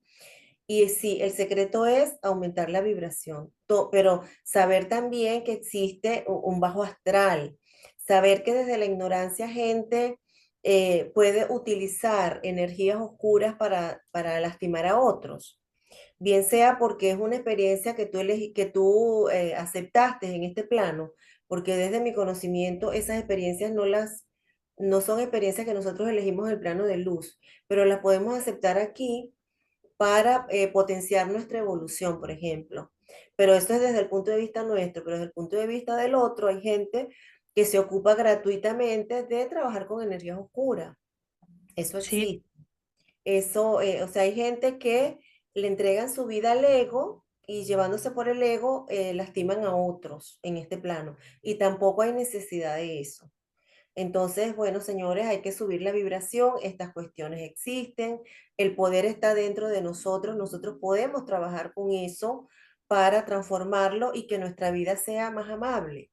Y sí, el secreto es aumentar la vibración, pero saber también que existe un bajo astral, saber que desde la ignorancia gente puede utilizar energías oscuras para lastimar a otros, bien sea porque es una experiencia que tú aceptaste en este plano, porque desde mi conocimiento esas experiencias no son experiencias que nosotros elegimos en el plano de luz, pero las podemos aceptar aquí para potenciar nuestra evolución, por ejemplo. Pero esto es desde el punto de vista nuestro, pero desde el punto de vista del otro, hay gente que se ocupa gratuitamente de trabajar con energías oscuras. Eso Sí. existe. Eso, o sea, hay gente que le entregan su vida al ego y llevándose por el ego, lastiman a otros en este plano. Y tampoco hay necesidad de eso. Entonces, bueno, señores, hay que subir la vibración, estas cuestiones existen, el poder está dentro de nosotros podemos trabajar con eso para transformarlo y que nuestra vida sea más amable.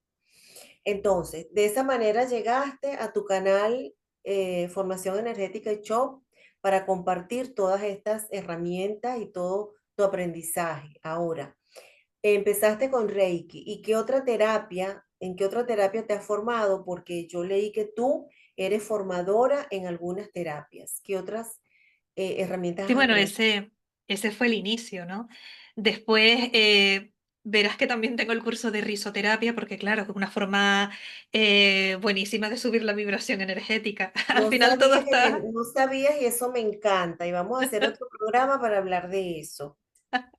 Entonces, de esa manera llegaste a tu canal Formación Energética y Shop para compartir todas estas herramientas y todo tu aprendizaje. Ahora, empezaste con Reiki. ¿Y qué otra terapia, en qué otra terapia te has formado? Porque yo leí que tú eres formadora en algunas terapias. ¿Qué otras herramientas Sí, has bueno, aprendido? ese fue el inicio, ¿no? Después verás que también tengo el curso de risoterapia, porque claro, es una forma buenísima de subir la vibración energética. Al final todo está No sabías y eso me encanta. Y vamos a hacer otro programa para hablar de eso.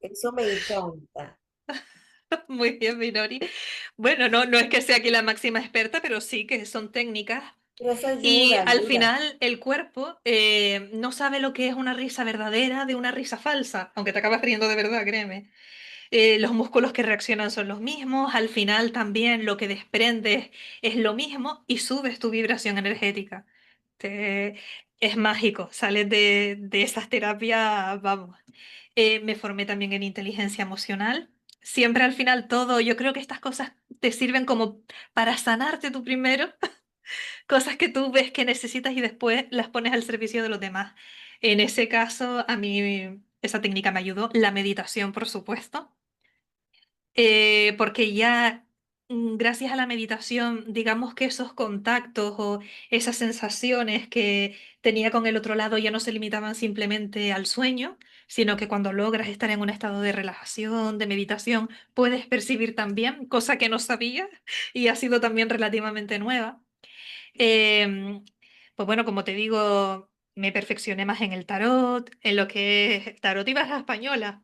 Eso me encanta. muy bien, Minori. Bueno, no es que sea aquí la máxima experta, pero sí que son técnicas. Pero eso Y ayuda, al ayuda. final el cuerpo no sabe lo que es una risa verdadera de una risa falsa, aunque te acabas riendo de verdad, créeme. Los músculos que reaccionan son los mismos, al final también lo que desprendes es lo mismo y subes tu vibración energética. Te- es mágico, sales de esas terapias, vamos. Me formé también en inteligencia emocional. Siempre al final todo, yo creo que estas cosas te sirven como para sanarte tú primero, cosas que tú ves que necesitas y después las pones al servicio de los demás. En ese caso, a mí esa técnica me ayudó. La meditación, por supuesto, porque ya gracias a la meditación, digamos que esos contactos o esas sensaciones que tenía con el otro lado ya no se limitaban simplemente al sueño, sino que cuando logras estar en un estado de relajación, de meditación, puedes percibir también, cosa que no sabía y ha sido también relativamente nueva. Em, pues bueno, como te digo, me perfeccioné más en el tarot, en lo que es tarot y baraja española,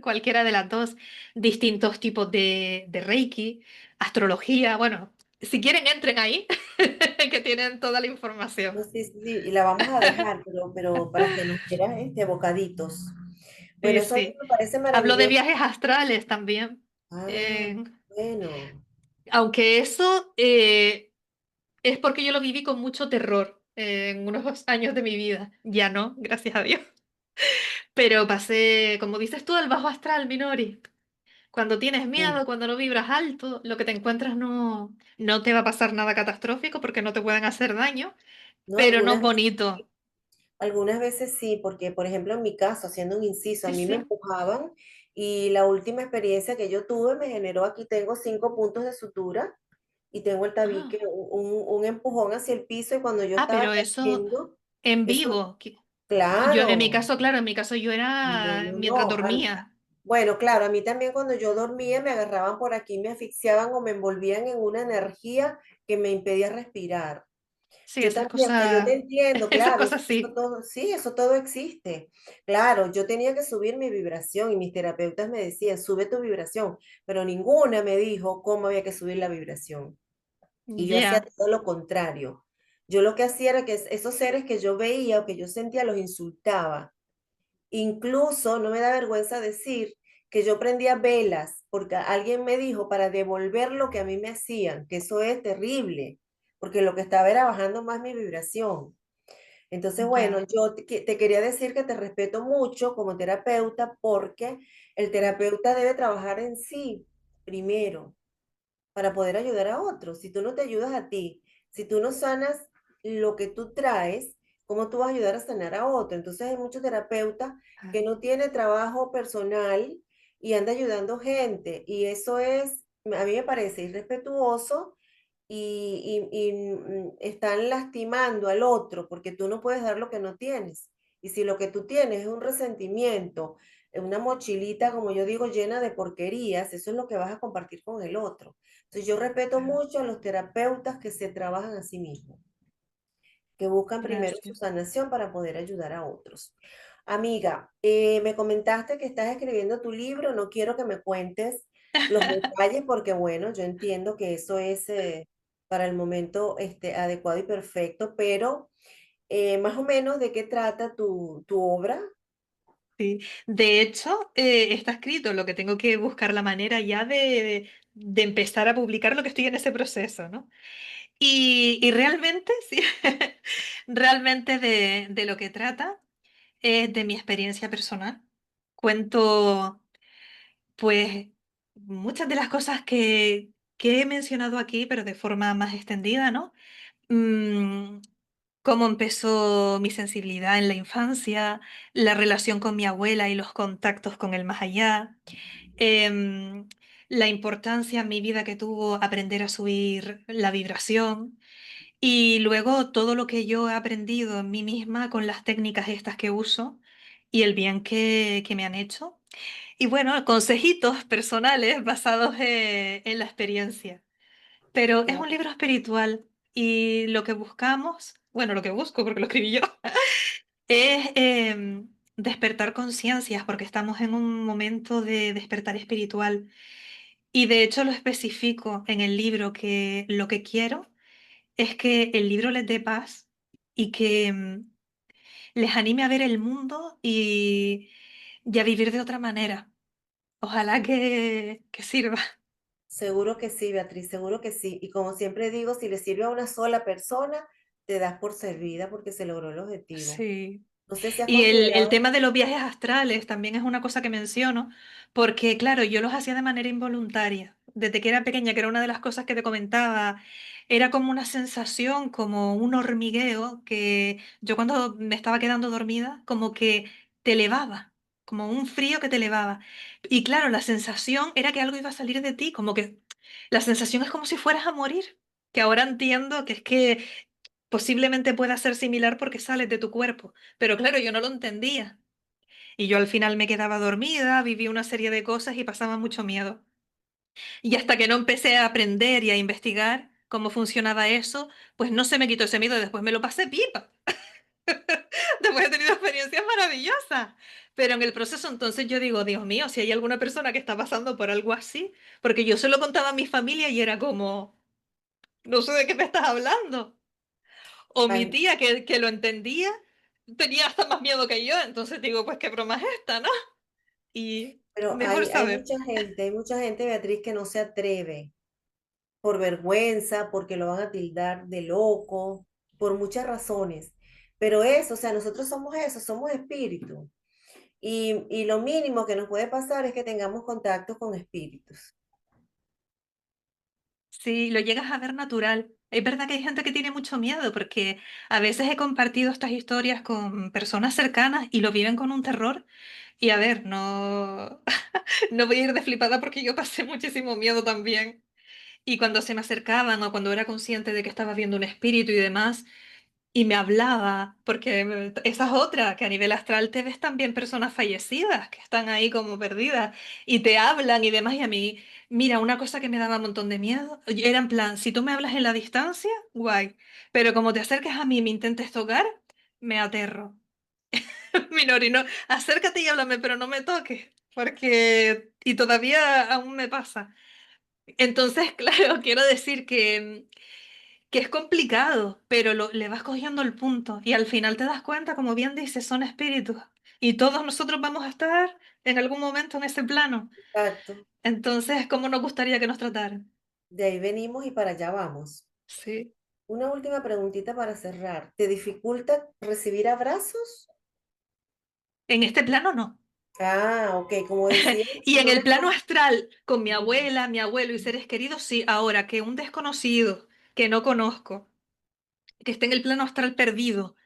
cualquiera de las dos, distintos tipos de Reiki, astrología, bueno, si quieren entren ahí, que tienen toda la No, información. sí, sí, sí, y la vamos a dejar, pero para que nos dieras bocaditos. Bueno, Sí, eso a mí sí. me parece Hablo de maravilloso. viajes astrales también. Ah, eh, bueno. aunque eso es porque yo lo viví con mucho terror en unos años de mi vida. Ya no, gracias a Dios. Pero pasé, como dices tú, al bajo astral, Minori. Cuando tienes Sí. miedo, cuando no vibras alto, lo que te encuentras no te va a pasar nada catastrófico porque no te pueden hacer daño, No, pero no es bonito. algunas veces sí, porque por ejemplo en mi caso, haciendo un inciso, a Sí, mí me sí. empujaban y la última experiencia que yo tuve me generó, aquí tengo 5 puntos de sutura y tengo el tabique, Ah, un empujón hacia el piso y cuando yo estaba pero eso cayendo, en eso, vivo. Yo, en mi claro, caso, claro, en mi caso yo no, era no, mientras no. dormía. Bueno, claro, a mí también cuando yo dormía me agarraban por aquí, me asfixiaban o me envolvían en una energía que me impedía respirar. Sí, Yo esas también, o sea, yo te cosas, entiendo, esas claro, cosas eso sí. todo, sí, eso todo existe. Claro, yo tenía que subir mi vibración y mis terapeutas me decían, sube tu vibración, pero ninguna me dijo cómo había que subir la vibración. Y yo hacía Ya. todo lo contrario. Yo lo que hacía era que esos seres que yo veía o que yo sentía los insultaba. Incluso, no me da vergüenza decir que yo prendía velas porque alguien me dijo para devolver lo que a mí me hacían, que eso es terrible, porque lo que estaba era bajando más mi vibración. Entonces, bueno, Ya. yo te quería decir que te respeto mucho como terapeuta porque el terapeuta debe trabajar en sí primero para poder ayudar a otros. Si tú no te ayudas a ti, si tú no sanas lo que tú traes, ¿cómo tú vas a ayudar a sanar a otro? Entonces hay muchos terapeutas que no tiene trabajo personal y anda ayudando gente y eso es, a mí me parece irrespetuoso están lastimando al otro porque tú no puedes dar lo que no tienes. Y si lo que tú tienes es un resentimiento, una mochilita, como yo digo, llena de porquerías, eso es lo que vas a compartir con el otro. Entonces yo respeto Claro, mucho a los terapeutas que se trabajan a sí mismos, que buscan primero su gracias. sanación para poder ayudar a otros. Amiga, me comentaste que estás escribiendo tu libro, no quiero que me cuentes los detalles porque bueno, yo entiendo que eso es para el momento adecuado y perfecto, pero más o menos de qué trata tu obra. Sí. De hecho, está escrito, lo que tengo que buscar la manera ya de empezar a publicar lo que estoy en ese proceso, ¿no? Y realmente, sí, realmente de lo que trata es de mi experiencia personal. Cuento, pues, muchas de las cosas que he mencionado aquí, pero de forma más extendida, ¿no? Mm, cómo empezó mi sensibilidad en la infancia, la relación con mi abuela y los contactos con el más allá, em, la importancia en mi vida que tuvo aprender a subir la vibración y luego todo lo que yo he aprendido en mí misma con las técnicas estas que uso y el bien que me han hecho. Y bueno, consejitos personales basados en la experiencia. Pero es un libro espiritual y lo que buscamos, bueno, lo que busco porque lo escribí yo, es despertar conciencias porque estamos en un momento de despertar espiritual. Y de hecho lo especifico en el libro que lo que quiero es que el libro les dé paz y que les anime a ver el mundo y a vivir de otra manera. Ojalá que sirva. Seguro que sí, Beatriz, seguro que sí. Y como siempre digo, si le sirve a una sola persona, te das por servida porque se logró el objetivo. Sí. No sé si has Y el considerado. tema de los viajes astrales también es una cosa que menciono, porque claro, yo los hacía de manera involuntaria. Desde que era pequeña, que era una de las cosas que te comentaba, era como una sensación, como un hormigueo, que yo cuando me estaba quedando dormida, como que te elevaba, como un frío que te elevaba. Y claro, la sensación era que algo iba a salir de ti, como que la sensación es como si fueras a morir, que ahora entiendo que es que posiblemente pueda ser similar porque sales de tu cuerpo. Pero claro, yo no lo entendía. Y yo al final me quedaba dormida, viví una serie de cosas y pasaba mucho miedo. Y hasta que no empecé a aprender y a investigar cómo funcionaba eso, pues no se me quitó ese miedo. Después me lo pasé pipa. Después he tenido experiencias maravillosas. Pero en el proceso entonces yo digo, Dios mío, si hay alguna persona que está pasando por algo así, porque yo se lo contaba a mi familia y era como, no sé de qué me estás hablando. O mi Ay, tía que lo entendía tenía hasta más miedo que yo, entonces digo, pues qué broma es esta, ¿no? Y pero mejor hay saber. mucha gente, Beatriz, que no se atreve por vergüenza, porque lo van a tildar de loco, por muchas razones. Pero eso, o sea, nosotros somos eso, somos espíritus. Y lo mínimo que nos puede pasar es que tengamos contacto con espíritus. Sí, lo llegas a ver natural. Es verdad que hay gente que tiene mucho miedo porque a veces he compartido estas historias con personas cercanas y lo viven con un terror. Y a ver, no, no voy a ir de flipada porque yo pasé muchísimo miedo también. Y cuando se me acercaban o cuando era consciente de que estaba viendo un espíritu y demás, y me hablaba, porque esa es otra, que a nivel astral te ves también personas fallecidas que están ahí como perdidas y te hablan y demás. Y a mí, mira, una cosa que me daba un montón de miedo era en plan, si tú me hablas en la distancia, guay, pero como te acerques a mí y me intentes tocar, me aterro. Minori, no, acércate y háblame, pero no me toques, porque... Y todavía aún me pasa. Entonces, claro, quiero decir que es complicado, pero le vas cogiendo el punto y al final te das cuenta, como bien dices, son espíritus y todos nosotros vamos a estar en algún momento en ese plano. Exacto. Entonces, ¿cómo nos gustaría que nos trataran? De ahí venimos y para allá vamos. Sí. Una última preguntita para cerrar. ¿Te dificulta recibir abrazos? En este plano no. Ah, ok, como decía, Y en no el me plano puedo... astral, con mi Ujú. abuela, mi abuelo y seres queridos, sí. Ahora que un desconocido que no conozco, que esté en el plano astral perdido,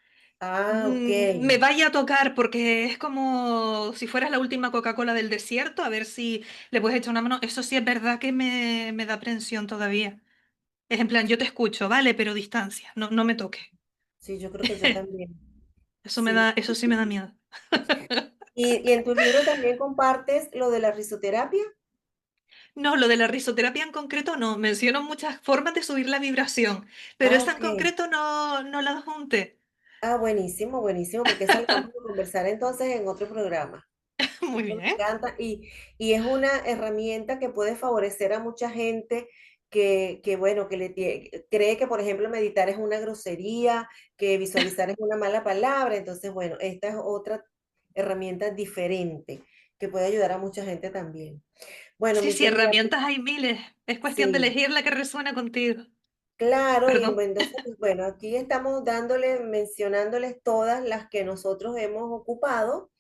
Ah, ok. me vaya a tocar porque es como si fueras la última Coca-Cola del desierto, a ver si le puedes echar una mano. Eso sí es verdad que me da aprensión todavía. Es en plan, yo te escucho, vale, pero distancia, no me toques. Sí, yo creo que yo también. Sí. Eso sí me da miedo. Y en tu libro también compartes lo de la risoterapia. No, lo de la risoterapia en concreto no. Menciono muchas formas de subir la vibración, pero Ah, esa en ok. concreto no la junté. Ah, buenísimo, buenísimo, porque esa la vamos a conversar entonces en otro programa. Muy Eso me bien. encanta y es una herramienta que puede favorecer a mucha gente que bueno, cree que, por ejemplo, meditar es una grosería, que visualizar es una mala palabra. Entonces, bueno, esta es otra herramienta diferente que puede ayudar a mucha gente también. Bueno, Sí, mi sí, querida, herramientas hay miles. Es cuestión de sí, elegir la que resuena contigo. claro, y Perdón. bueno, entonces, pues, bueno, aquí estamos dándole, mencionándoles todas las que nosotros hemos ocupado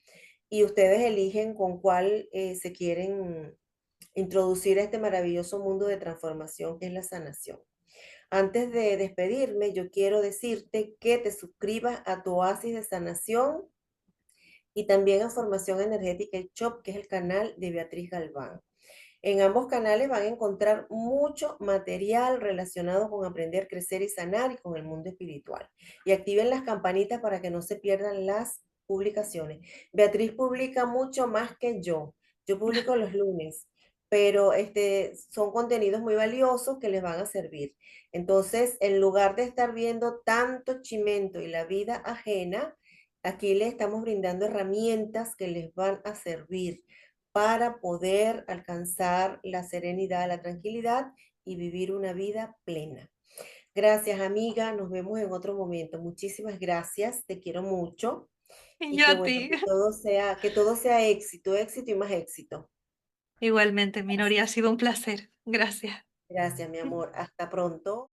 y ustedes eligen con cuál se quieren introducir a este maravilloso mundo de transformación que es la sanación. Antes de despedirme, yo quiero decirte que te suscribas a tu oasis de sanación y también a Formación Energética y Shop, que es el canal de Beatriz Galván. En ambos canales van a encontrar mucho material relacionado con aprender, crecer y sanar y con el mundo espiritual. Y activen las campanitas para que no se pierdan las publicaciones. Beatriz publica mucho más que yo. Yo publico los lunes, pero son contenidos muy valiosos que les van a servir. Entonces, en lugar de estar viendo tanto chimento y la vida ajena, aquí les estamos brindando herramientas que les van a servir para poder alcanzar la serenidad, la tranquilidad y vivir una vida plena. Gracias, amiga. Nos vemos en otro momento. Muchísimas gracias. Te quiero mucho Y y yo que a bueno, ti. que todo sea éxito, éxito y más éxito. Igualmente, Gracias, Minoría, ha sido un placer. Gracias. gracias, mi amor. Hasta pronto.